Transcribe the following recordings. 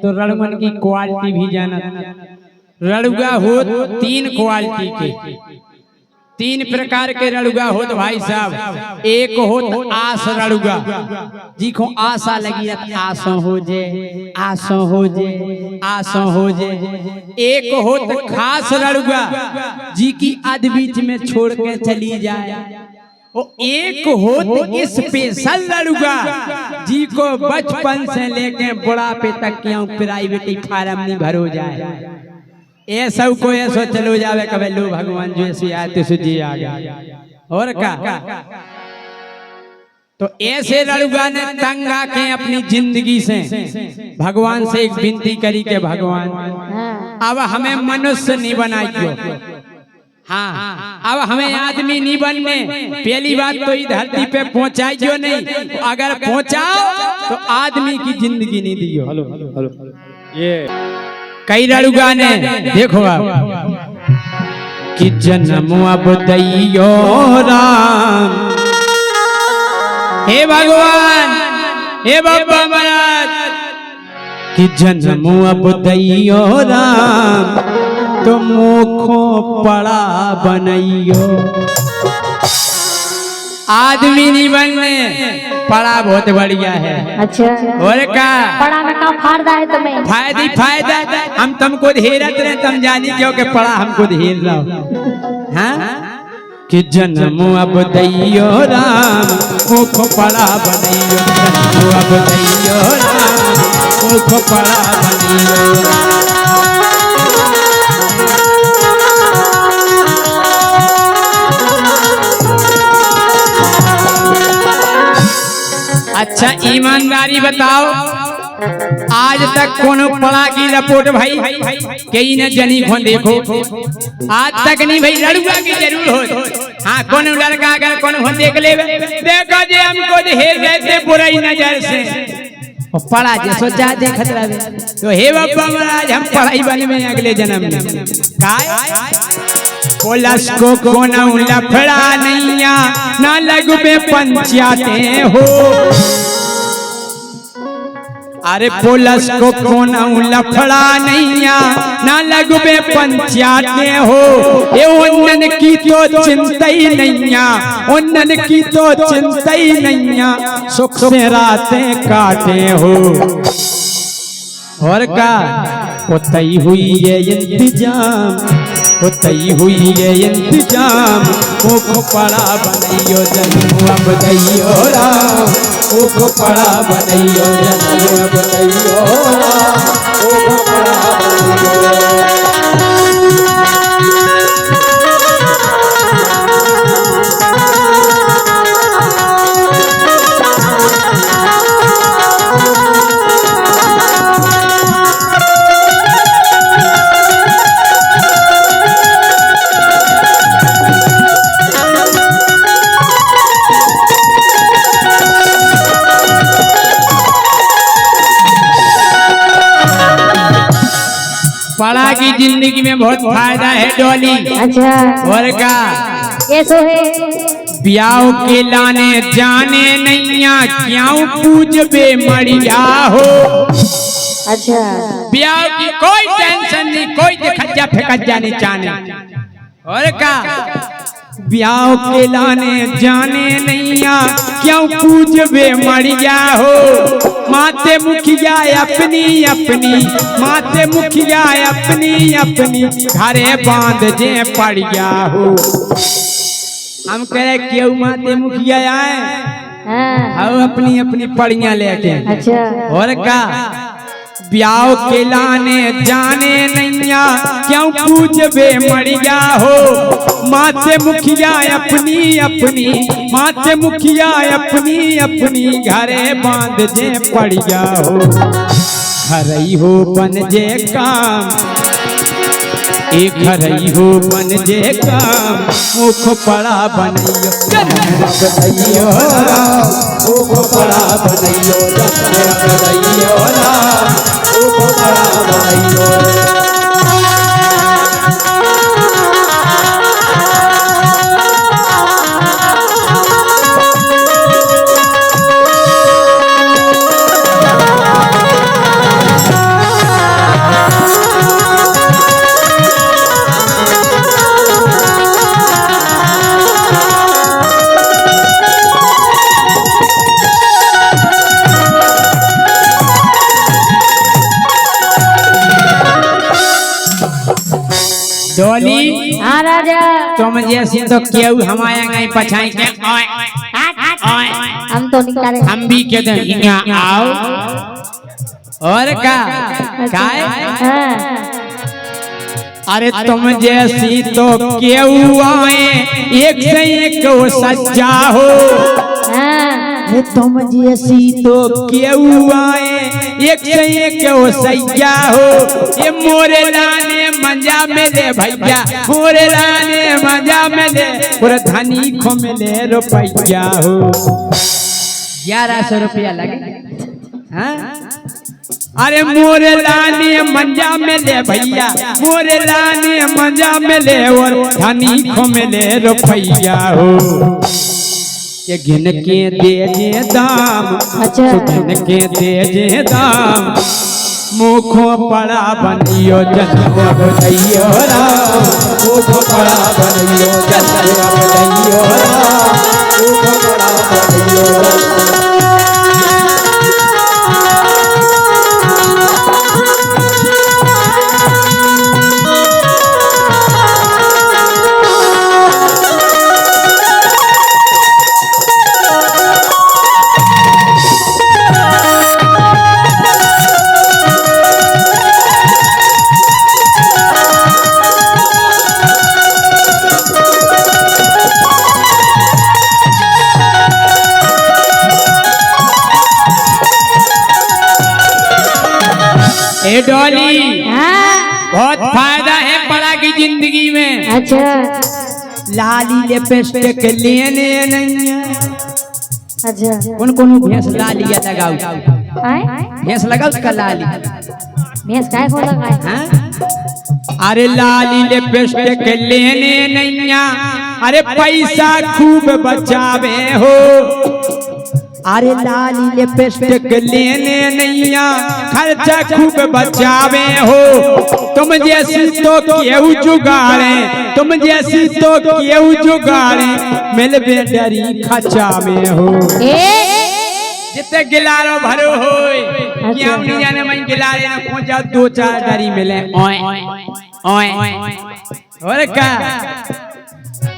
तो रणवन की क्वालिटी भी जाना। रड़ुआ हो 3 क्वालिटी के, 3 प्रकार के रड़ुआ हो तो भाई साहब। एक हो तो आस रड़ुआ, जी को आशा लगी आशा हो जे, आशा हो जे, आशा हो जे। एक हो तो खास रड़ुआ, जी की आध बीच में छोड़ के चली जाए। एक हो तो स्पेशल लड़ुआ, जी को बचपन से लेके बुढ़ापे तक क्यों प्राइवेट फार्म नहीं भरो जाए। ये सब को ऐसा चलो जावे कभी लो भगवान जो ऐसी आते सुजी आ गया और का। तो ऐसे लड़ुआ ने तंग आके अपनी जिंदगी से भगवान से एक विनती करी के भगवान अब हमें मनुष्य नहीं बनाइयो, हाँ अब हमें आदमी नहीं बनने। पहली बात तो इस धरती पे पहुंचाइयो नहीं, अगर पहुंचाओ तो आदमी की जिंदगी नहीं दियो। हेलो हेलो हेलो, ये कई लड़ुआ ने देखो आप कि जन्म अब दैयो राम, हे भगवान हे बाबा महाराज कि जन्म अब दैयो राम, तो मुखो पड़ा बनइयो। आदमी नहीं बनने, पड़ा बहुत बढ़िया है। अच्छा और का पड़ा में का फायदा है तुम्हें? फायदा फायदा हम तुमको धेरत रहे, तुम जानी क्यों के पड़ा हमको धेर रहो। हाँ कि जन्म अब दैयो राम, मुख पड़ा बनइयो। जन्म अब दैयो राम, मुख पड़ा बनइयो। अच्छा ईमानदारी बताओ, आज तक कोनो पड़ा की रिपोर्ट भाई कई न जनी को देखो, आज तक नहीं भाई। लड़ुआ की जरूर हो, हाँ कोनो लड़का अगर कोनो हो देख ले, देखो जे हमको ढेर रहते बुराई नजर से पड़ा जे सोचा देखत रहे। तो हे बाबा महाराज हम पढ़ाई बने में अगले जन्म में काय पुलिस को कोना लफड़ा नैया ना लगबे पंचायते हो। अरे पुलिस को कोना लफड़ा नैया ना लगबे पंचायते हो। ये उन्नन की तो चिंता ही नैया, उन्नन की तो चिंता ही नैया, सुख से रातें काटे हो। और का होतई हुई ये इंतजाम, होतई हुई ये इंतजाम, मुख पड़ा बनइयो। जन्म अब दैयो राम, मुख पड़ा बनइयो। जन्म अब दैयो राम, मुख पड़ा बनइयो। पड़ा की जिंदगी में बहुत फायदा है डॉली। अच्छा और का ऐसो है ब्याह के लाने जाने नैया, क्यों पूजबे मरिया हो। अच्छा ब्याह की कोई टेंशन नहीं, कोई खज्जा फेंका नहीं चाहने। और का ब्याह के लाने जाने नैया, क्यों पूजबे मरिया हो। माते मुखिया अपनी अपनी, माते मुखिया अपनी अपनी, घरे बांध जे पड़िया हो। हम कह रहे क्यों माते मुखिया आए, हम अपनी अपनी पड़िया लेके। अच्छा और का ब्याह के लाने जाने नैया, क्यों पूजबे मरिया हो। माते मुखिया अपनी अपनी, माते मुखिया अपनी अपनी, घरे बांध जे पड़िया हो। घरई हो बन जे काम, एक घरई हो बन जे काम, मुख पड़ा बनइयो। जन्म अब दैयो राम, मुख पड़ा बनइयो। जन्म अब दैयो राम, मुख पड़ा बनइयो। डोली हाँ राजा। तुम जैसी तो क्यों हमारे गई पछाई के ओए ओए हम तो निकाले। हम भी कहते हैं यहाँ आओ और का काय हाँ। अरे तुम जैसी तो क्यों आए एक से एक वो सच्चा हो हाँ। तुम जैसी तो क्यों आए एक से एक वो सैया हो ये मोरे लाने मजा मिले भैया मोरे लाने मजा मिले पूरा धनी को मिले रुपया हो 1100 रुपया लगे हाँ? अरे मोरे लाने मजा मिले भैया मोरे लाने मजा मिले और धनी को मिले रुपया हो ये गिन के दे दाम अच्छा। गिन के दे दाम मुखो पड़ा बनियो जन्म बनियो राम मुखो पड़ा बनियो जन्म बनियो राम मुखो पड़ा बनियो ए डॉली हाँ। बहुत फायदा है पड़ा की जिंदगी में अच्छा। लाली लिपस्टिक लेने नहीं अच्छा। कौन भैंस लाली लगाऊ आए भैंस लगाऊ उसका लाली भैंस काय हो लगा हाँ? अरे लाली लिपस्टिक लेने नहीं अरे पैसा खूब बचावे हो अरे लाली लिपस्टिक लेने नहीं खर्चा खूब बचावे हो तुम जैसी तो क्यों जुगाड़े तुम जैसी तो क्यों जुगाड़े मिल बेडरी खचा में हो जितने गिलारो भरो हो क्या नहीं जाने मैं गिलारे ना पहुंचा 2-4 डरी मिले ओए ओए और क्या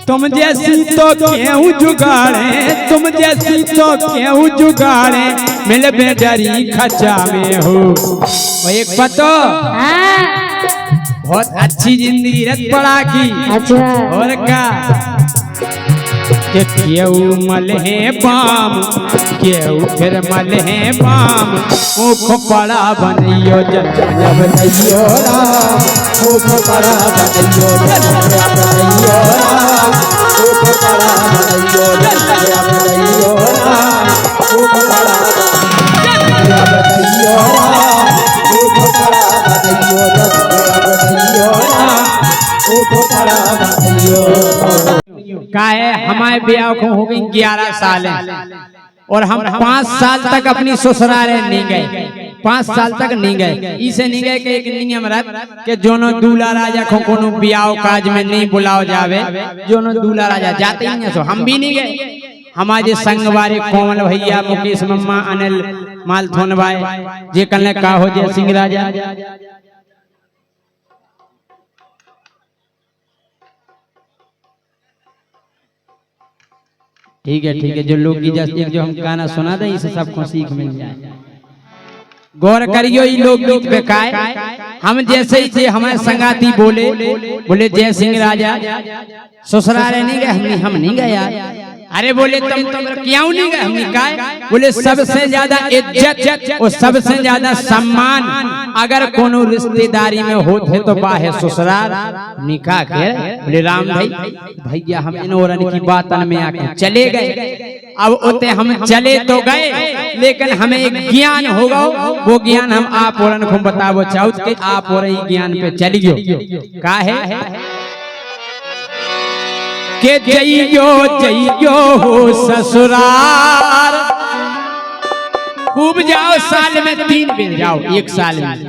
तुम जैसी तो क्यों जुगाड़े तुम जैसी तो क्यों जुगाड़े मिल बेडरी खचा में हो और एक पतो बहुत अच्छी जिंदगी रत पड़ा की अच्छा। और क्या क्यों मल है पाम क्यों फिर मल है पाम मुख पड़ा बनियो जब बनइयो राम मुख पड़ा बनियो जब बनइयो राम मुख पड़ा बनियो जब बनइयो राम मुख पड़ा बनियो राम मुख पड़ा बनियो जब बनइयो राम मुख पड़ा बनियो का है हमारे ब्याह को हो गई 11 साल और हम 5 साल तक अपनी ससुराले नहीं गए 5 साल तक नहीं गए इसे नहीं गए कि एक नियम रख के जोनो दूल्हा राजा को कोनो ब्याह काज में नहीं बुलाओ जावे जोनो दूल्हा राजा जाते ही नहीं सो हम भी नहीं गए हमारे संग वाले कोमल भैया मुकेश मम्मा अनिल मालथोन भाई जे कल का हो जय सिंह राजा ठीक है जो लोग जो हम गाना सुना दें इसे सबको सीख मिल जाए गौर करियो ये लोग गीत पे काय हम जैसे ही हमारे संगाती बोले जय सिंह राजा ससुराले नहीं गए हम नहीं गए यार अरे बोले तुम क्यों नहीं गए हमने कहा बोले सबसे ज्यादा इज्जत और सबसे ज्यादा सम्मान अगर कोनो रिश्तेदारी में होते तो बाहे ससुराल निकाह के बोले राम भाई भैया हम इनोरन की बातन में आके चले गए अब उते हम चले तो गए लेकिन हमें एक ज्ञान होगा वो ज्ञान हम आप औरन को बतावो चाहूँ कि आप और ज्ञान पे चलियो का है के जइयो हो ससुराल खूब जाओ साल में 3 बेर जाओ एक साल में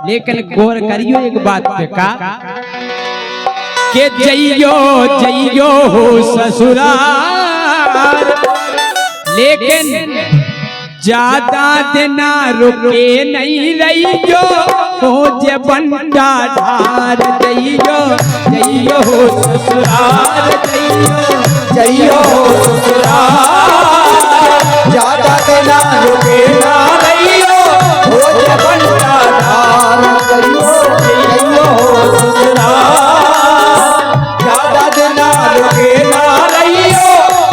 लेकिन गौर करियो एक बात पे का के जइयो हो ससुराल लेकिन ज्यादा दिन रुके नहीं रहियो हो जे बंटा ढार जइयो जइयो हो ससुराल जइयो ससुराल ज्यादा देना रुके ना रहियो हो जे बंटा ढार जइयो ससुराल ज्यादा देना रुके ना रहियो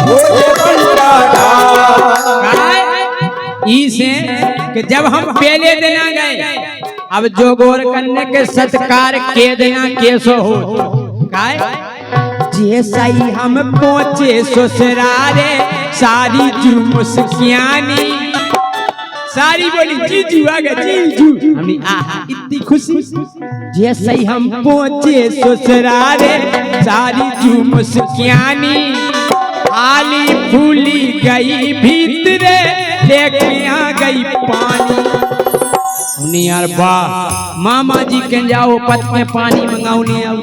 हो जे बंटा ढार। इसे कि जब हम पहले देना गए अब जो गौर करने के सत्कार के देना केसो हो काय जैसा ही हम पहुंचे ससुरारे सारी जू मुस्कियानी सारी बोली जीजू आ गए जीजू हमने आहा इतनी खुशी जैसा ही हम पहुंचे ससुरारे सारी जू मुस्कियानी आली फूली गई भीतरे लेके आ गई पानी यार वाह मामा जी के जाओ पत के पानी मंगाऊनी आओ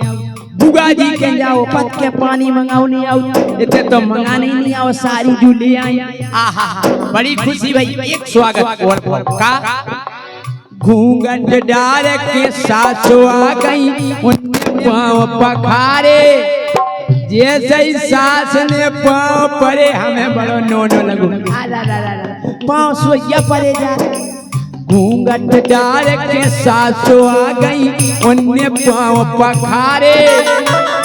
बुआ जी के जाओ पत के पानी मंगाऊनी आओ इतने तो मंगाने नहीं आओ सारी जो ले आई आहा बड़ी खुशी भाई एक स्वागत और का घूंघट डाल के सासू आ गई उनके पाँव पखारे जैसे ही सास ने पाँव परे हमें बड़ो नोनो लगो पाँव सोया परे जा घूंघट डाल के सासू आ गई उनने पाँव पखारे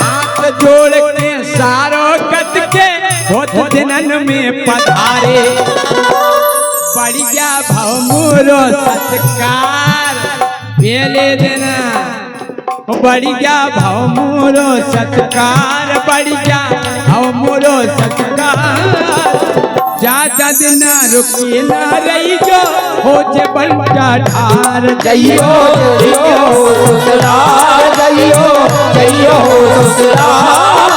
हाथ जोड़ के सारो कट के होत दिनन में पधारे बढ़िया भाव मोरो सत्कार पहले देना बढ़िया भाव मोरो सत्कार बढ़िया भाव मोरो सत्कार ज्यादा दिन रुकी ना रही जो हो जे बंटा ढार जइयो ससुराल जइयो जइयो ससुराल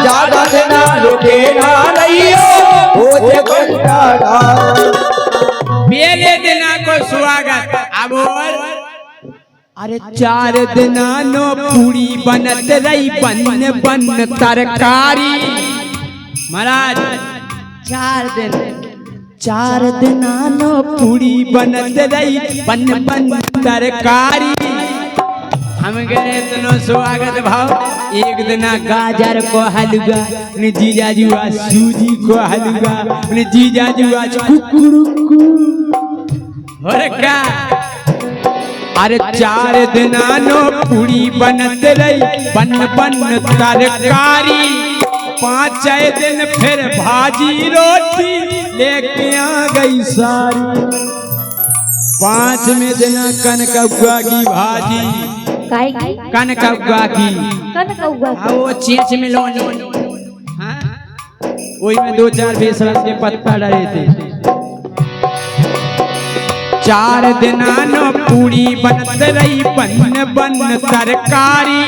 ज्यादा दिन रुके ना रहियो हो जे बंटा ढार। पहले दिना को स्वागत अब अरे 4 दिना नो पूरी बनत रही बन बन तरकारी महाराज 4 दिन नो पूरी बनत रही बन बन तरकारी हम गए इतनो स्वागत भाव एक दिना गाजर को हलवा ने जीजाजी आज सूजी को हलवा ने जीजाजी आज कुकुरुकु और क्या अरे 4 दिना नो पूरी बनत रही बन बन तरकारी 5 दिन फिर भाजी रोटी लेके आ गई सारी 5वें दिन कनकौआ की भाजी कनकौआ की वो चीच में लो वही में 2-4 बेसन के पत्ता डाले थे 4 दिना नो पूरी बनत रही बन बन तरकारी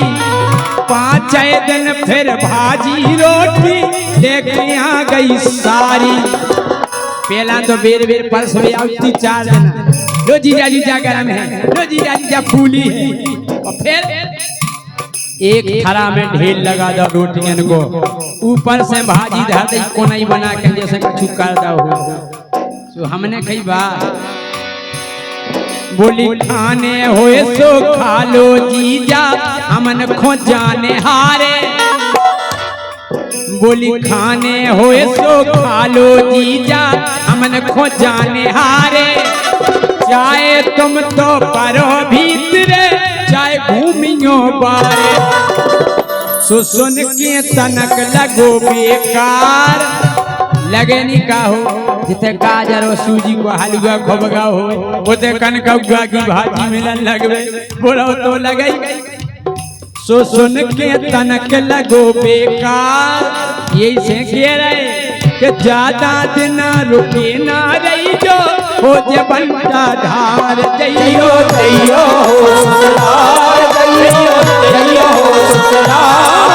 5 दिन फिर भाजी रोटी लेके आ गई सारी पहला तो बेर बेर परस में आती 4 दिन लो जीजा जीजा गरम है लो जीजा जीजा फूली है और फिर एक थरा में ढेर लगा दो रोटियन को ऊपर से भाजी धर दई कोनई बना के जैसे कुछ कर दो तो हमने कई बार बोली खाने होए सो खा लो जीजा हमन खो जाने हारे बोली खाने होए सो खा लो जीजा हमन खो जाने हारे चाहे तुम तो परो भीतरे चाहे घूमियो बारे सुन के तनक लगो बेकार लगे नहीं का हो जिते गाजर और सूजी को हलवा खोबगा हो उते कनकौआ की भाजी मिलन लगवे बोलो तो लगई सुन के तनक लगो बेकार यही से कह रहे कि ज्यादा दिन रुके ना रही जो हो जे बंटा ढार जइयो जइयो ससुराल जइयो जइयो ससुराल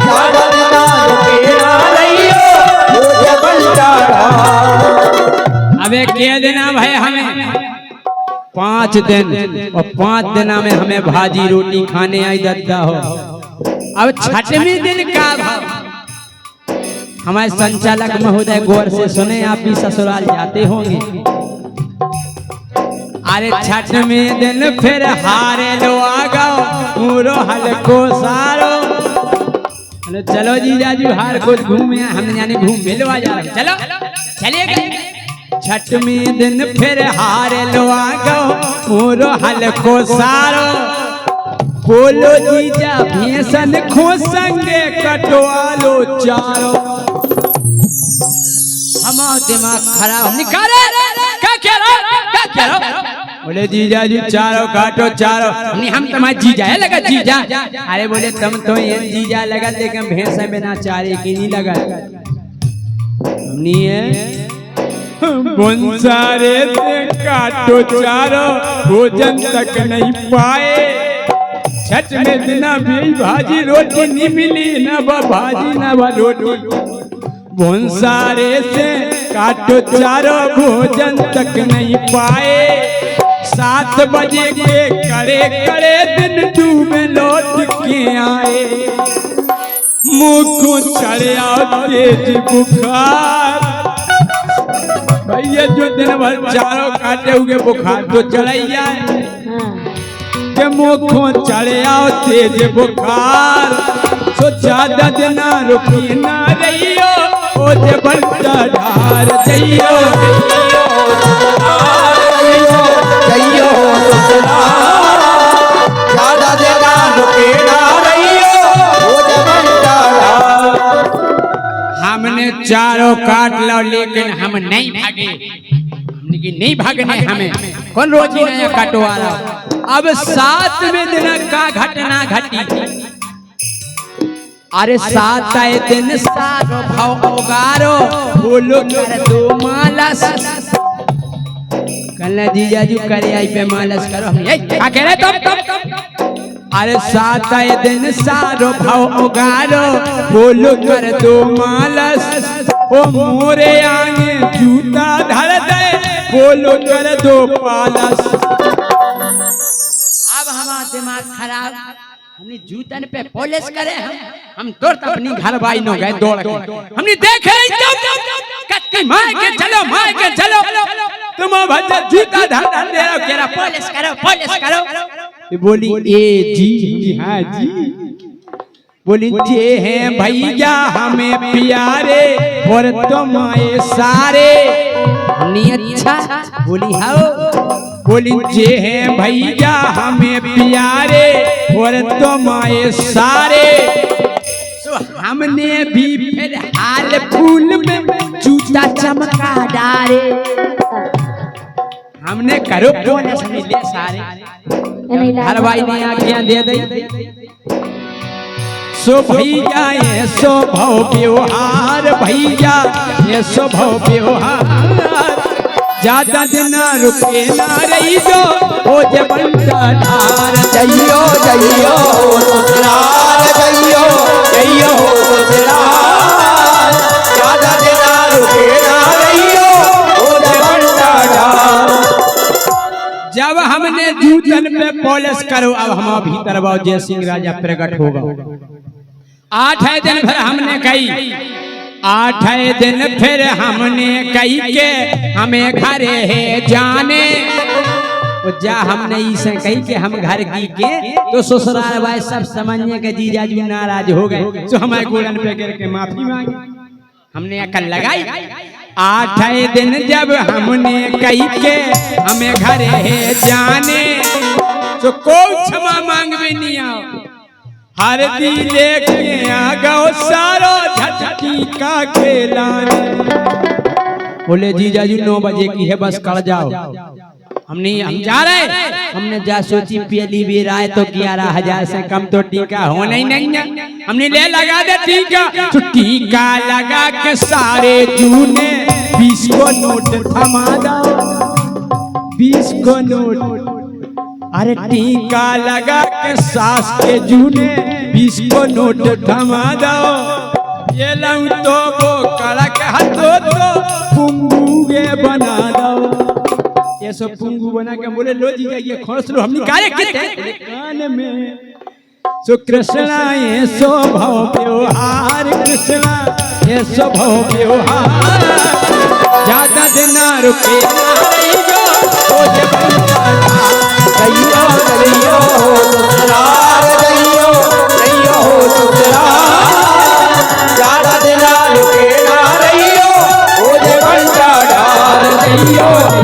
ज्यादा दिन रुके ना रहियो हो जे बंटा ढार। अबे के देना भाई हमें 5 दिन और 5 दिना में हमें भाजी रोटी खाने आई दद्दा हो। अब 6वें दिन का भाव हमारे संचालक महोदय गौर से सुने, आप भी ससुराल जाते होंगे। अरे छठ में दिन फिर हारे लो आ गओ मोरो हलको सारो। अरे चलो जीजाजी हार को घूमे हम जाने घूम मिलवा जा रहे चलो चलिए। छठ में दिन फिर हारे लो आ गओ मोरो हलको सारो। बोलो जीजा भैंसन खो संगे कटवा लो चारो। हमारा दिमाग खराब निकाले क्या कह रहा बोले जीजा जी चारो काटो चारो। नहीं हम तुम्हारे जीजा है लगा जीजा। अरे बोले तुम तो ये जीजा लगा लेकिन भैंसा बिना चारे की नहीं लगा नहीं है। सारे से काटो चारो भोजन तक नहीं पाए। छठ में बिना भी भाजी रोटी नहीं मिली न भाजी न रोटी। सारे से काटो चारो भोजन तक नहीं पाए। 7 बजे के करे करे दिन डूबे लौट के आए। मुँह को चढ़िया तेज बुखार। भैया जो दिन भर चारों काटे हुए बुखार तो चढ़ाइया के मुँह को चढ़िया तेज बुखार। सो ज्यादा दिन रुकी ना रहियो ओ जे बंटा ढार जइयो जइयो ज्यादा देना रुके ना रहियो ओ जे बंटा ढार। हमने चारों काट लो लेकिन हम नहीं भागे। लेकिन नहीं भागने हमें कौन रोजी नया काटवा रहा। अब 7वें दिन का घटना घटी। अरे 7 दिन सारो भाव उगारो बोलो कर दो मालस। कल जीजा जी करे आई पे मालस करो हम क्या कह रहे तुम। अरे 7 दिन सारो भाव उगारो बोलो कर दो मालस। ओ मोरे आगे जूता धर दे बोलो कर दो पालस। अब हमारा दिमाग खराब। हमने जूतन पे पॉलिश करे हम तो अपनी घर बाई न गए दौड़ के। हमने देखे कत्ती मार के चलो तुम भज्जा जूता धर दे रहो केरा पॉलिश करो। बोली ए जी हाँ जी। बोली जे हैं भैया हमें प्यारे और तुम आए सारे। अच्छा बोली हाओ। बोली जे हैं भैया हमें प्यारे और तुम आए सारे। हमने भी फिर हाल फूल में जूता चमका डारे। हमने करो पॉलिश मिले सारे। हर भाई ने आज्ञा दे दी। सो भैया ये स्वभाव व्यवहार भैया ये स्वभाव व्यवहार। ज्यादा दिन रुके ना रही जो ओ जे बंटा ढार जइयो जइयो ससुराल जइयो जइयो ससुराल। ज्यादा दिन रुके ना रहियो ओ जे बंटा ढार। जब हमने जूतन पे पॉलिश करो अब हम भीतर बाओ जय सिंह राजा प्रकट होगा। 8 दिन फिर हमने कही 8 दिन फिर हमने कही के हमें घर है जाने। जा हमने इसे कही के हम घर की के तो ससुराल भाई सब समझने के जीजाजी नाराज हो गए। तो हमारे गोलन पे गिर के माफी मांगी। हमने अकल लगाई। 8 दिन जब हमने कही के हमें घर है जाने तो कोई क्षमा मांग भी नहीं आओ। हरदी लेके आ गओ सारो झटकी का खेलाने। बोले जीजाजी 9 बजे की है बस कर जाओ। हम जा रहे। हमने जा सोची पहली बेर आए तो 11,000 से कम तो टीका होना ही नहीं है। हमने ले लगा दे टीका तो टीका लगा के सारे जूने 20 को नोट थमा दो 20 को नोट। अरे टीका लगा के सास के जूने 20 को नोट थमा दो। ये लंग तो वो कड़क हाथों तो पुंगुगे बना दो। ये सब पुंगू बना के बोले लो जी ये खोस लो हमने कार्य किते कान में। सो कृष्णा ये स्वभाव व्यवहार कृष्णा ये स्वभाव व्यवहार। ज्यादा दिन रुके ना रही जो ओ जे रहियो